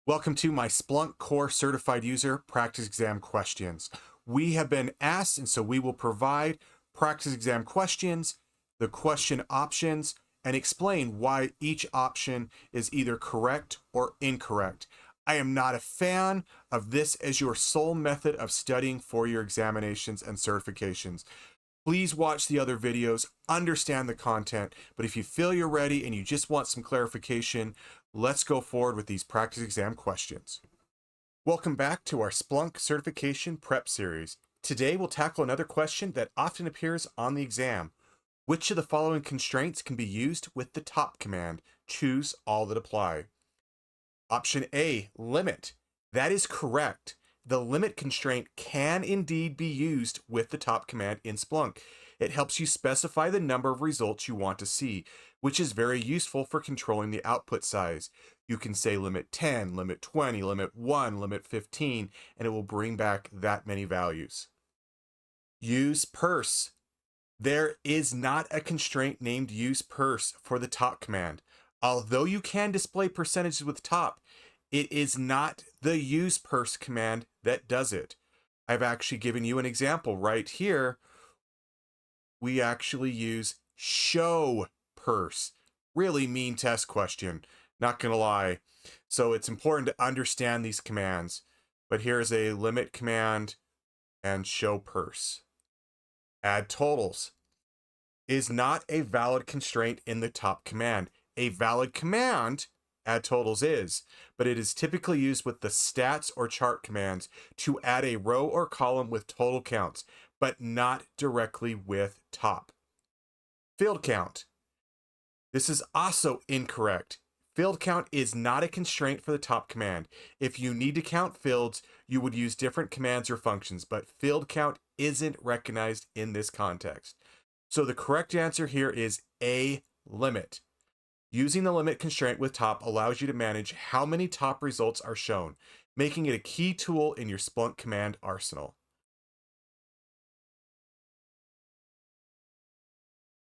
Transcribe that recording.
Welcome to my Splunk Core Certified User Practice Exam questions. We have been asked, and so we will provide practice exam questions, the question options, and explain why each option is either correct or incorrect. I am not a fan of this as your sole method of studying for your examinations and certifications. Please watch the other videos, understand the content, but if you feel you're ready and you just want some clarification, let's go forward with these practice exam questions. Welcome back to our Splunk Certification Prep Series. Today we'll tackle another question that often appears on the exam. Which of the following constraints can be used with the top command? Choose all that apply. Option A, limit. That is correct. The limit constraint can indeed be used with the top command in Splunk. It helps you specify the number of results you want to see, which is very useful for controlling the output size. You can say limit 10, limit 20, limit 1, limit 15, and it will bring back that many values. Useperc. There is not a constraint named useperc for the top command. Although you can display percentages with top, it is not the useperc command that does it. I've actually given you an example right here. We actually use showperc. Really mean test question, not gonna lie. So it's important to understand these commands. But here's a limit command and showperc. Addtotals is not a valid constraint in the top command. A valid command, addtotals is, but it is typically used with the stats or chart commands to add a row or column with total counts, but not directly with top. Field count. This is also incorrect. Field count is not a constraint for the top command. If you need to count fields, you would use different commands or functions, but field count isn't recognized in this context. So the correct answer here is A, limit. Using the limit constraint with top allows you to manage how many top results are shown, making it a key tool in your Splunk command arsenal.